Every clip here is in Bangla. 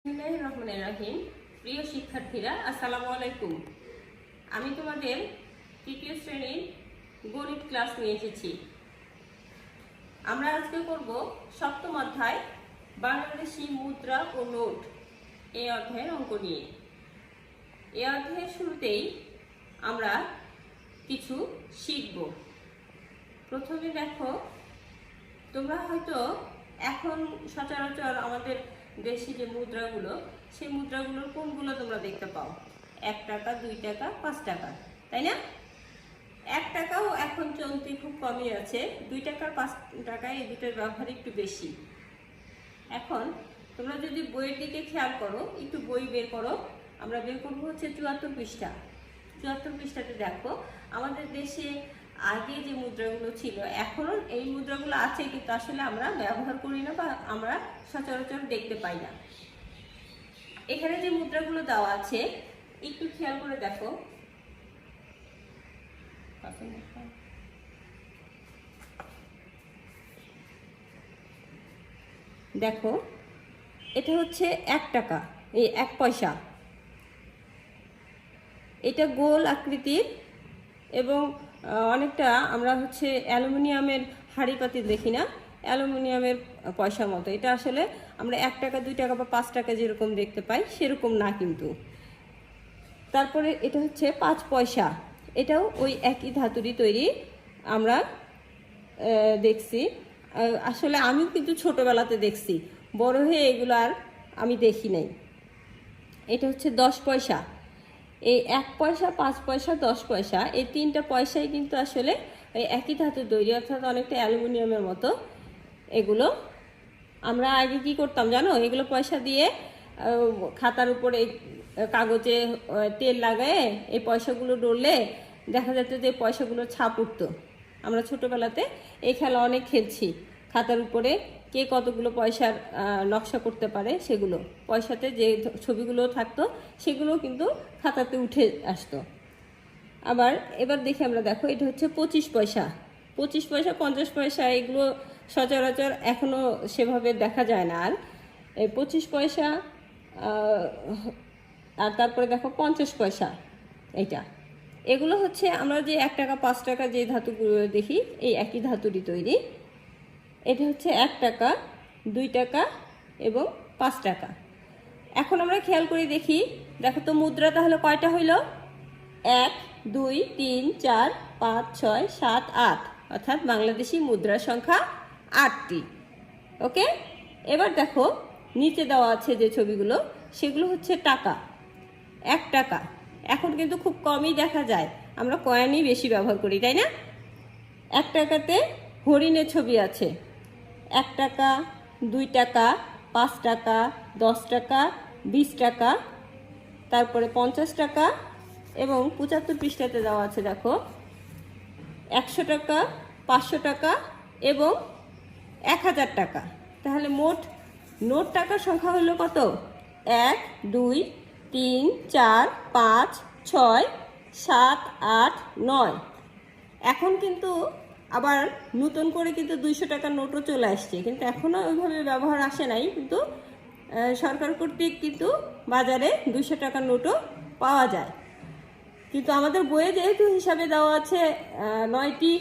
বিসমিল্লাহির রহমানির রহিম। প্রিয় শিক্ষার্থীরা, আসসালামু আলাইকুম। আমি তোমাদের তৃতীয় শ্রেণীর গণিত ক্লাস নিয়ে এসেছি। আমরা আজকে করব সপ্তম অধ্যায় বাংলাদেশি মুদ্রা ও নোট এই অধ্যায়ের অঙ্ক নিয়ে। এই অধ্যায়ের শুরুতেই আমরা কিছু শিখব। প্রথমে দেখো, তোমরা হয়তো এখন সচরাচর আমাদের দেশি যে মুদ্রাগুলো, সেই মুদ্রাগুলোর কোনগুলো তোমরা দেখতে পাও? 1 টাকা, 2 টাকা, 5 টাকা, তাই না? 1 টাকাও এখন চলতি খুব কমই আছে। 2 টাকা, 5 টাকা এই দুটোর ব্যবহার একটু বেশি। এখন তোমরা যদি বইয়ের দিকে খেয়াল করো, একটু বই বের করো। আমরা বের করবো হচ্ছে 74 পৃষ্ঠা। 74 পৃষ্ঠাতে দেখো, আমাদের দেশে আগে যে মুদ্রাগুলো ছিল, এখনও এই মুদ্রাগুলো আছে, কিন্তু আসলে আমরা ব্যবহার করি না বা আমরা সচরাচর দেখতে পাই না। এখানে যে মুদ্রাগুলো দেওয়া আছে একটু খেয়াল করে দেখো। দেখো, এটা হচ্ছে 1 টাকা, এই 1 পয়সা। এটা গোল আকৃতির এবং অনেকটা আমরা হচ্ছে অ্যালুমিনিয়ামের হাঁড়ি পাতিল দেখি না, অ্যালুমিনিয়ামের পয়সার মতো। এটা আসলে আমরা 1 টাকা, 2 টাকা বা 5 টাকা যেরকম দেখতে পাই সেরকম না কিন্তু। তারপরে এটা হচ্ছে 5 পয়সা। এটাও ওই একই ধাতুরই তৈরি। আমরা দেখছি, আসলে আমিও কিন্তু ছোটোবেলাতে দেখছি, বড় হয়ে এগুলো আর আমি দেখি নাই। এটা হচ্ছে 10 পয়সা। এই 1 পয়সা, 5 পয়সা, 10 পয়সা, এই 3টা পয়সাই কিন্তু আসলে এই একই ধাতুর তৈরি, অর্থাৎ অনেকটা অ্যালুমিনিয়ামের মতো। এগুলো আমরা আগে কি করতাম জানো? এগুলো পয়সা দিয়ে খাতার উপরে কাগজে তেল লাগায়ে এই পয়সাগুলো ডললে দেখা যেত যে পয়সাগুলো ছাপ উঠতো। আমরা ছোটোবেলাতে এই খেলা অনেক খেলছি। খাতার উপরে কে কতগুলো পয়সার নকশা করতে পারে, সেগুলো পয়সাতে যে ছবিগুলো থাকতো সেগুলো কিন্তু খাতাতে উঠে আসতো। আবার এবার দেখি আমরা, দেখো এটা হচ্ছে 25 পয়সা। 25 পয়সা, 50 পয়সা এগুলো সচরাচর এখনও সেভাবে দেখা যায় না আর। এই 25 পয়সা আর তারপরে দেখো 50 পয়সা, এইটা এগুলো হচ্ছে আমরা যে 1 টাকা, 5 টাকা যে ধাতুগুলো দেখি, এই একই ধাতুরই তৈরি। এটা হচ্ছে 1 টাকা, 2 টাকা এবং 5 টাকা। এখন আমরা খেয়াল করে দেখি, দেখো তো মুদ্রা তাহলে কয়টা হইল? 1, 2, 3, 4, 5, 6, 7, 8, অর্থাৎ বাংলাদেশি মুদ্রার সংখ্যা 8টি। ওকে, এবার দেখো নিচে দেওয়া আছে যে ছবিগুলো, সেগুলো হচ্ছে টাকা। 1 টাকা এখন কিন্তু খুব কমই দেখা যায়, আমরা কয়েনই বেশি ব্যবহার করি, তাই না? 1 টাকাতে হরিণের ছবি আছে। 1 টাকা, 2 টাকা, 5 টাকা, 10 টাকা, 20 টাকা, তারপরে 50 টাকা এবং 75 পৃষ্ঠাতে দেওয়া আছে দেখো 100 টাকা, 500 টাকা এবং 1000 টাকা। তাহলে মোট নোট টাকার সংখ্যা হলো কত? 1, 2, 3, 4, 5, 6, 7, 8, 9। এখন কিন্তু আবার নতুন করে কিন্তু 200 টাকার নোটও চলে আসছে, কিন্তু এখনও ওইভাবে ব্যবহার আসে নাই। কিন্তু সরকার কর্তৃক কিন্তু বাজারে 200 টাকার নোটও পাওয়া যায়। কিন্তু আমাদের বইয়ে যেহেতু হিসাবে দেওয়া আছে 9টি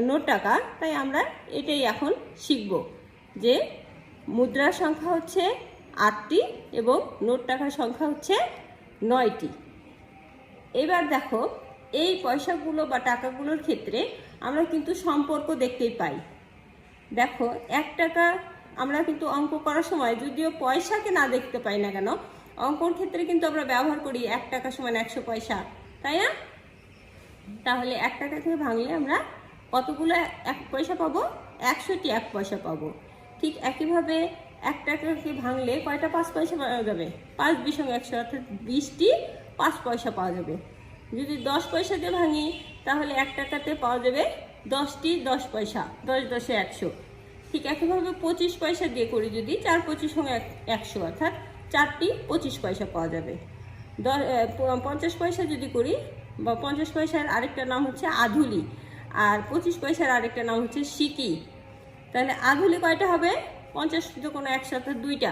নোট টাকা, তাই আমরা এটাই এখন শিখব যে মুদ্রার সংখ্যা হচ্ছে 8টি এবং নোট টাকার সংখ্যা হচ্ছে 9টি। এবার দেখো, এই পয়সাগুলো বা টাকাগুলোর ক্ষেত্রে আমরা কিন্তু সম্পর্ক দেখতেই পাই। দেখো 1 টাকা আমরা কিন্তু অঙ্ক করার সময় যদিও পয়সাকে না দেখতে পাই না কেন, অঙ্কর ক্ষেত্রে কিন্তু আমরা ব্যবহার করি 1 টাকা সমান 100 পয়সা, তাই না? তাহলে 1 টাকাকে ভাঙলে আমরা কতগুলো 1 পয়সা পাবো? 100টি 1 পয়সা পাবো। ঠিক একইভাবে 1 টাকাকে ভাঙলে কয়টা 5 পয়সা পাওয়া যাবে? 5 × 100, অর্থাৎ 20টি 5 পয়সা পাওয়া যাবে। যদি 10 পয়সা দিয়ে ভাঙি তাহলে 1 টাকাতে পাওয়া যাবে 10টি 10 পয়সা, 10 × 10 = 100। ঠিক একইভাবে 25 পয়সা দিয়ে করি, যদি 4 × 25 = 100, অর্থাৎ 4টি 25 পয়সা পাওয়া যাবে। 50 পয়সা যদি করি, বা 50 পয়সার আরেকটা নাম হচ্ছে আধুলি, আর 25 পয়সার আরেকটা নাম হচ্ছে সিকি। তাহলে আধুলি কয়টা হবে? 50 × 100, অর্থাৎ 2টা।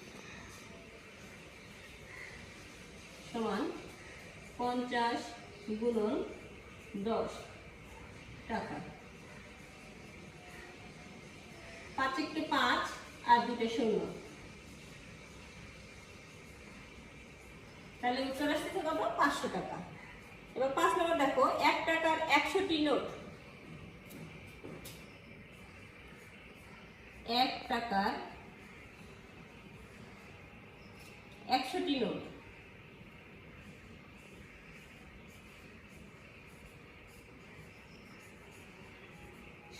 সমান 50 গুণন 10 টাকা। 5 × 5 আর 2 শূন্য, তাহলে উত্তর আসছে কত? 500 টাকা। এবার 5 নম্বর দেখো, 1 টাকার 100টি নোট। 1 টাকার 100টি নোট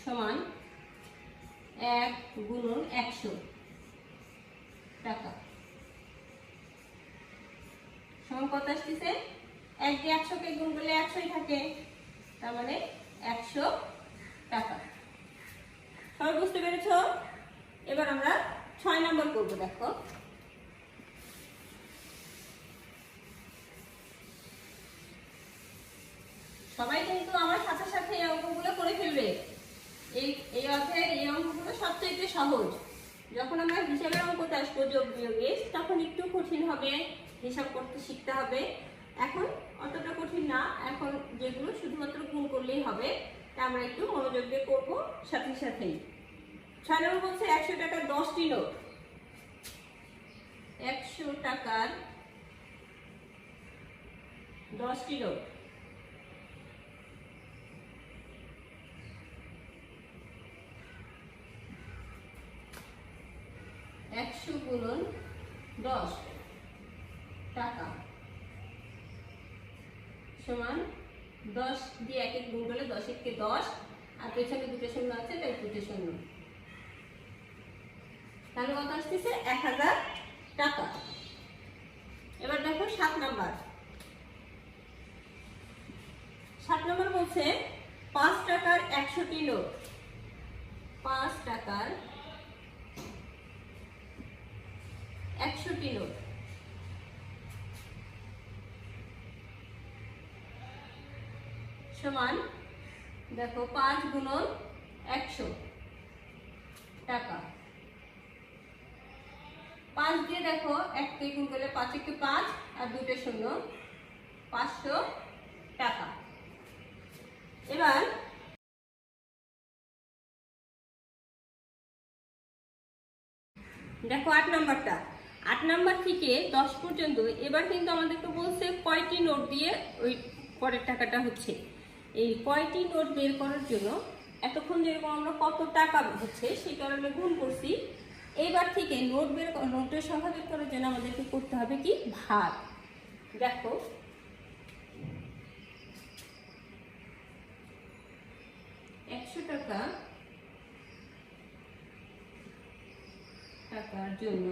সমান 1 গুণন 100 টাকা সমান কত আসতেছে? 1 দিয়ে 100কে গুণ করলে 100ই থাকে, তার মানে 100 টাকা। সবাই বুঝতে পেরেছো? এবার আমরা 6 নম্বর করব। দেখো, সবাই কিন্তু আমার সাথে সাথে এই অঙ্কগুলো করে ফেলবে। এই অধ্যায়ের এই অঙ্কগুলো সবচেয়ে সহজ। যখন আমরা হিসাবের অঙ্কতে আসবো, যোগ বিয়োগে, তখন একটু কঠিন হবে, হিসাব করতে শিখতে হবে। এখন অতটা কঠিন না, এখন যেগুলো শুধুমাত্র গুণ করলেই হবে, তা আমরা একটু মনোযোগ দিয়ে করবো সাথে সাথেই। 6 নম্বর বলছে 100 টাকার 10টি নোট। 100 টাকার 10টি নোট একশো গুণন 10 টাকা সমান 10 দিয়ে 1 গুণ করলে 10 × 10, আর পেছনে 2 শূন্য আছে, তাই 2 শূন্য, তাহলে কত আসতেছে? 1000 টাকা। এবার দেখো 7 নম্বর। 7 নম্বর বলছে 5 টাকার 100টি নোট। 5 টাকার 100টি নোট সমান, দেখো 5 গুণন 100 টাকা। 5 দিয়ে দেখো 1 কে গুণ করলে 5 × 5 আর 2 শূন্য, 500 টাকা। এবার দেখো 8 নাম্বারটা। 8 নাম্বার থেকে 10 পর্যন্ত। এবার কিন্তু আমাদেরকে বলছে কয়টি নোট দিয়ে ওই পরের টাকাটা হচ্ছে। এই কয়টি নোট বের করার জন্য এতক্ষণ যেরকম আমরা কত টাকা হচ্ছে সেটা আমরা গুণ করছি। এবার থেকে নোটের সংখ্যা বের করার জন্য আমাদেরকে করতে হবে কি? ভাগ। দেখো, টাকার জন্য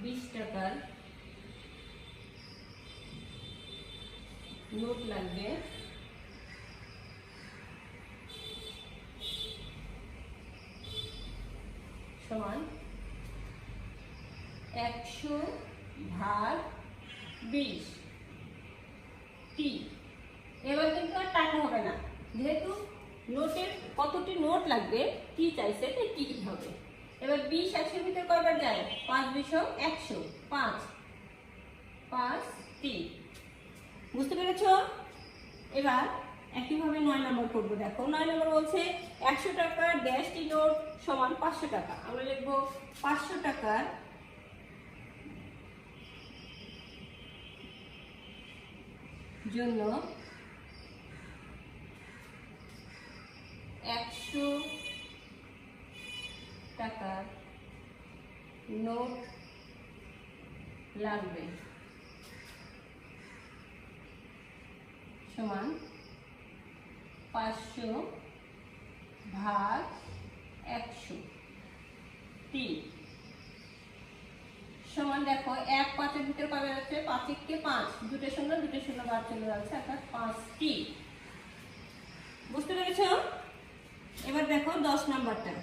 20 টাকার নোট লাগবে। সমান 100 ভাগ 20 টি। এবার কিন্তু আর টাকা হবে না, যেহেতু নোটের কতটি নোট লাগবে টি চাইছে, তাই টি হবে। এবার 20 100 এর ভিতরে কয়বার যায়? 5 × 20 100, 5 টি। বুঝতে পেরেছো? এবার একইভাবে 9 নম্বর করবো। দেখো 9 নম্বর বলছে 100 টাকার ড্যাশটি নোট সমান 500 টাকা। আমরা লিখবো 500 টাকার জন্য 100 টাকার নোট লাগবে সমান 500 ভাগ 100 টি সমান, দেখো 1 5 এর ভিতরে কয়বার আছে? 5 × 5, 2 শূন্য 2 শূন্য বার চলে যাচ্ছে, অর্থাৎ 5 টি। বুঝতে পেরেছো? এবার দেখো 10 নাম্বারটা।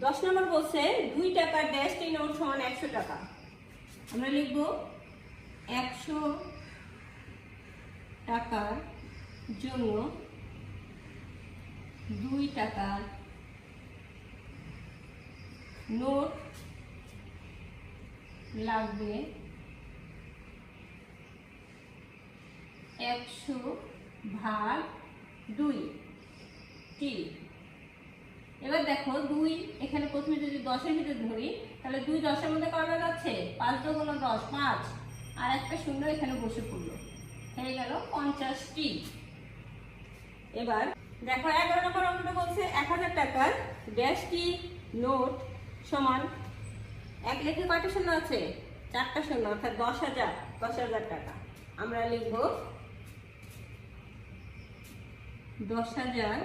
10 নম্বর বলছে 2 টাকার ড্যাশটি নোট সমান 100 টাকা। আমরা লিখবো 100 টাকার জন্য 2 টাকার নোট লাগবে 100/2 টি। এবার দেখো 2 এখানে প্রথমে যদি 10-এর ভিতরে ধরি তাহলে 2 10-এর মধ্যে কয়টা যাচ্ছে? 5 × 2 = 10, 5 আর একটা শূন্য এখানে বসে পড়লো, হয়ে গেল 50টি। এবার দেখো 11 নম্বর অঙ্কটা বলছে 1000 টাকার ড্যাশটি নোট সমান এক লেখে কয়টা শূন্য আছে? 4টা শূন্য, অর্থাৎ 10,000 টাকা। আমরা লিখব 10,000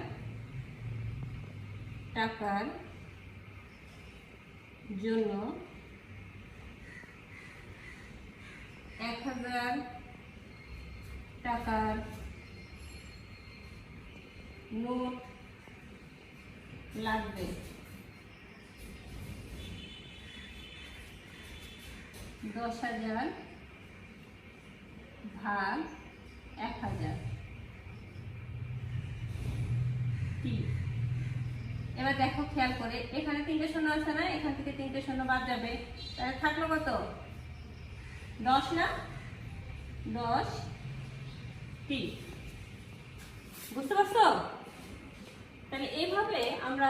টাকার জন্য 1000 টাকার নোট লাগবে। 10,000/1000 টি। এবার দেখো খেয়াল করে এখানে 3টে শূন্য আছে না, এখান থেকে 3টে শূন্য বাদ যাবে, তাহলে থাকলো কত? 10 না? 10টি। বুঝতে পারছো? তাহলে এইভাবে আমরা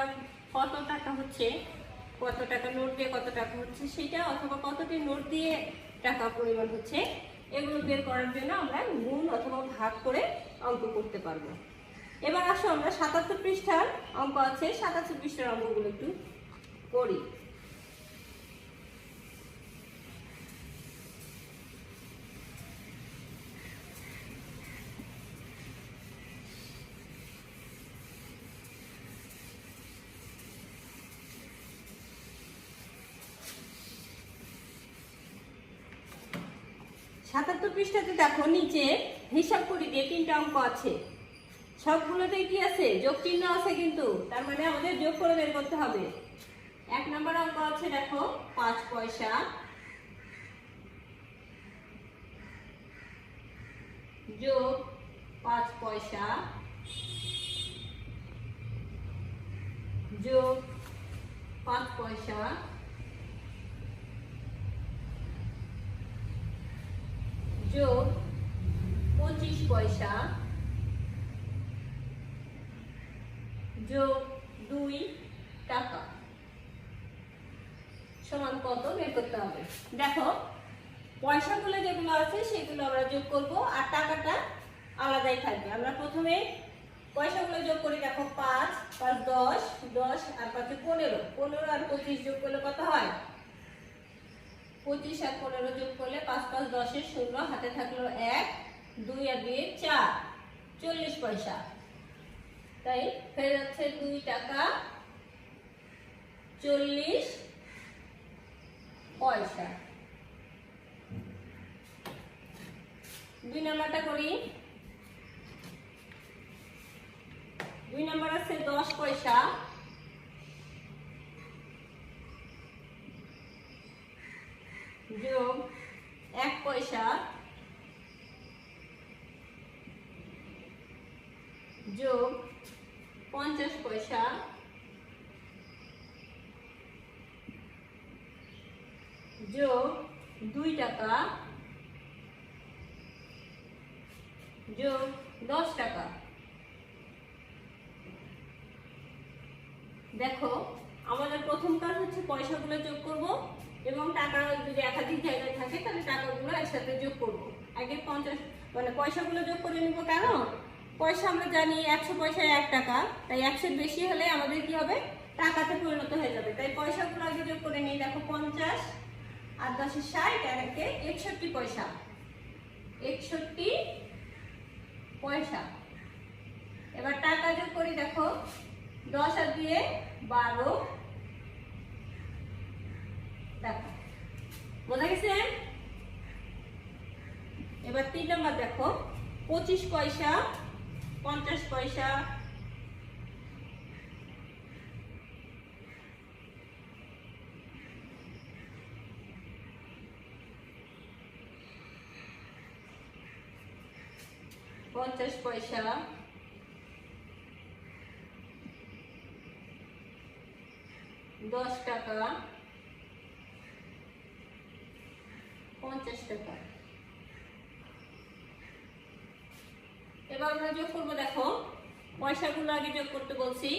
কত টাকা হচ্ছে, কত টাকা নোট দিয়ে কত টাকা হচ্ছে সেটা, অথবা কতটি নোট দিয়ে টাকা পরিমাণ হচ্ছে, এগুলো বের করার জন্য আমরা গুণ অথবা ভাগ করে অঙ্ক করতে পারবো। এবার আসো আমরা 77 পৃষ্ঠার অঙ্ক আছে, 77 পৃষ্ঠার অঙ্কগুলো একটু করি। সাতাত্তর পৃষ্ঠাতে দেখো নিচে হিসাব করি দিয়ে 3টা অঙ্ক আছে, সবগুলোতে কি আছে? যোগ চিহ্ন আছে, কিন্তু তার মানে আমাদের যোগ করে বের করতে হবে। 1 নম্বর অঙ্ক আছে দেখো 5 পয়সা যোগ 5 পয়সা যোগ 5 পয়সা যোগ 25 পয়সা যোগ 2 টাকা সমান কত বের করতে হবে। দেখো পয়সাগুলো যেগুলো আছে সেগুলো আমরা যোগ করব, আর টাকাটা আলাদাই থাকবে। আমরা প্রথমে পয়সাগুলো যোগ করি। দেখো 5 5 10, 10 আর 5 15, 15 আর 25 যোগ করলে কত হয়? 25 আর 15 যোগ করলে 5 5 10-এর শূন্য, হাতে থাকলো 1, 2 আর 2 4, 40 পয়সা। তাই হয়ে যাচ্ছে 2 টাকা 40 পয়সা। 2 নাম্বারটা করি। 2 নাম্বার আছে 10 পয়সা যোগ 1 পয়সা যোগ 50 পয়সা যোগ 2 টাকা যোগ 10 টাকা। দেখো আমাদের প্রথম কাজ হচ্ছে পয়সাগুলো যোগ করব, এবং টাকা যদি একাধিক জায়গায় থাকে তাহলে টাকাগুলো একসাথে যোগ করব। আগে 50 মানে পয়সাগুলো যোগ করে নিব। কেন? পয়সা আমরা জানি 100 পয়সায় 1 টাকা, তাই 100 বেশি হলে আমাদের কি হবে? টাকাতে পরিণত হয়ে যাবে। তাই পয়সাগুলো আগে যোগ করে নিই। দেখো 50 আর 10 60 আর 1 61 পয়সা, 61 পয়সা। এবার টাকা যোগ করি। দেখো 10 আর 2 12 টাকা। বোঝা গেছে? এবার 3 নাম্বার দেখো 25 পয়সা 50 পয়সা পয়সা 10 টাকা 50 টাকা। এবার আমরা যোগ করবো, দেখো পয়সাগুলো আগে যোগ করতে বলছি,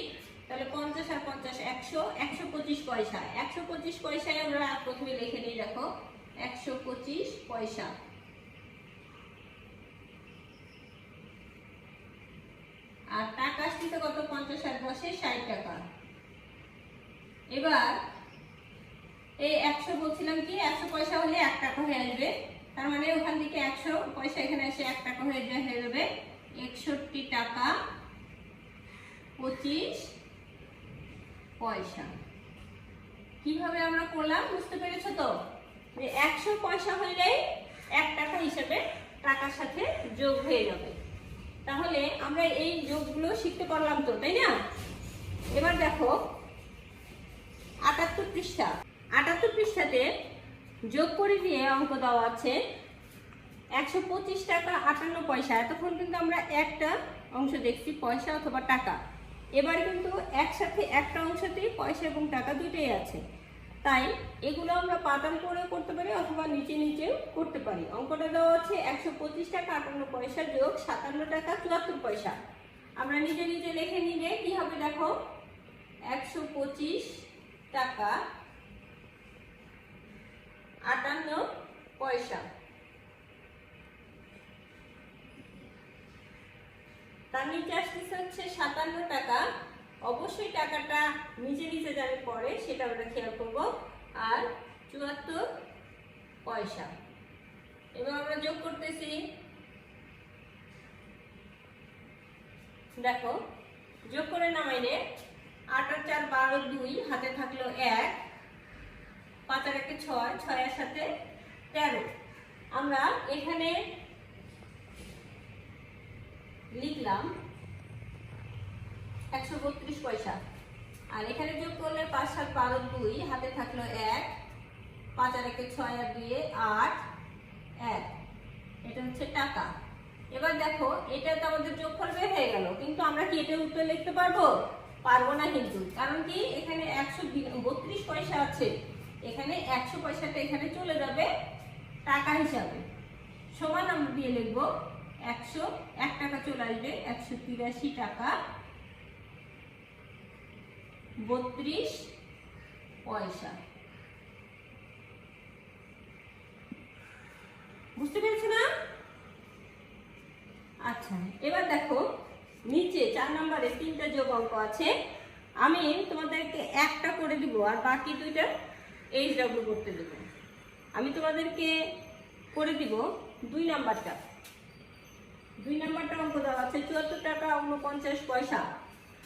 তাহলে 50 আর 50 100, 125 পয়সা। 125 পয়সায় আমরা প্রথমে লিখে নিই, দেখো 125 পয়সা। আর টাকা আসছে কত, 50 আর 10 60 টাকা। এবার এই 100 বলছিলাম কি 100 পয়সা হলে 1 টাকা হয়ে আসবে, তার মানে ওখান থেকে 100 পয়সা এখানে এসে 1 টাকা হয়ে যাবে 61 টাকা 25 পয়সা। কিভাবে আমরা করলাম বুঝতে পেরেছো তো? যে 100 পয়সা হইলেই 1 টাকা হিসেবে টাকার সাথে যোগ হয়ে যাবে। তাহলে আমরা এই যোগগুলো শিখতে পারলাম তো, তাই না? এবার দেখো 78 পৃষ্ঠা। 78 পৃষ্ঠাতে যোগ করে দিয়ে অঙ্ক দেওয়া আছে 125 টাকা 58 পয়সা। এতক্ষণ কিন্তু আমরা একটা অংশ দেখছি, পয়সা অথবা টাকা। এবার কিন্তু একসাথে একটা অংশতেই পয়সা এবং টাকা দুটোই আছে, তাই এগুলো আমরা পাতান করে করতে পারি অথবা নিচে নিচেও করতে পারি। অঙ্কটা দেওয়া আছে 125 টাকা 58 পয়সা যোগ 57 টাকা 74 পয়সা। আমরা নিজে নিজে লিখে নিলে কি হবে, দেখো 125 টাকা 58 পয়সা, তার নিচে আসতেছে হচ্ছে 57 টাকা। অবশ্যই টাকাটা নিচে নিচে যাবে পরে, সেটা আমরা খেয়াল করব। আর 74 পয়সা। এবার আমরা যোগ করতেছি, দেখো যোগ করে নামাইলে 8 আর 4 12 2, হাতে থাকলো 1, 5 আর 1 6, 6 এর সাথে 13। আমরা এখানে লিখলাম 132 পয়সা। আর এখানে যোগ করলে 5 7 12 2, হাতে থাকলো 1, 5 আর 1 6 আর 2 8, 1। এটা হচ্ছে টাকা। এবার দেখো এটা তো আমাদের যোগফল বের হয়ে গেল, কিন্তু আমরা কি এটা উত্তর লিখতে পারবো? পারবো না কিন্তু, কারণ কি এখানে 132 পয়সা আছে, এখানে 100 পয়সাটা এখানে চলে যাবে টাকা হিসাবে। সমান আমরা দিয়ে লিখবো 100, 1 টাকা চলে আসবে 183 টাকা 32 পয়সা। বুঝতে পেরেছো না? আচ্ছা, এবার দেখো নিচে 4 নম্বরে 3টা যোগ অঙ্ক আছে। আমি তোমাদেরকে একটা করে দিব আর বাকি দুইটা HW করতে দেব। আমি তোমাদেরকে করে দিব 2 নাম্বারটা। 2 নাম্বারটা অঙ্ক দেওয়া আছে 74 টাকা 49 পয়সা।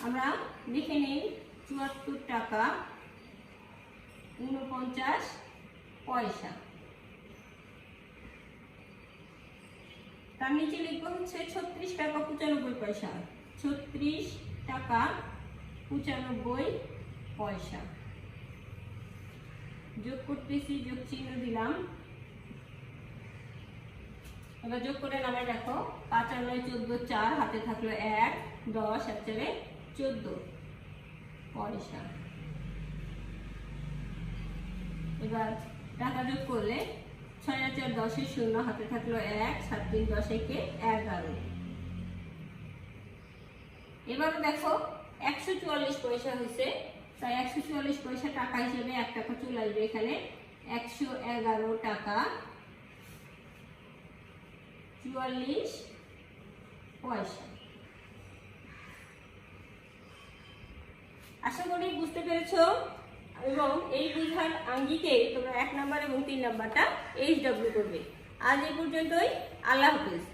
আমরা লিখে নিই 74 টাকা 49 পয়সা। তার নিচে লিখবো হচ্ছে 36 টাকা 95 পয়সা। 36 টাকা 95 পয়সা। যোগ করতেছি, যোগ চিহ্ন দিলাম। এবার যোগ করে নামে দেখো 5 আর 9 14, 4 হাতে থাকলো 1, 10 আর 4 14 পয়সা। এবার টাকা যোগ করলে 6 আর 4 10 0, হাতে থাকলো 1, 7 3 10 1 11। এবার দেখো 144 পয়সা হয়েছে, তাই 144 পয়সা টাকা হিসেবে 1 টাকা চলে আসবে এখানে। 111 টাকা 44 পয়সা। আশা করি বুঝতে পেরেছো, এবং এই বুঝার আঙ্গিকে তোমরা 1 নাম্বার এবং 3 নাম্বারটা HW করবে। আজ এই পর্যন্তই। আল্লাহ হাফেজ।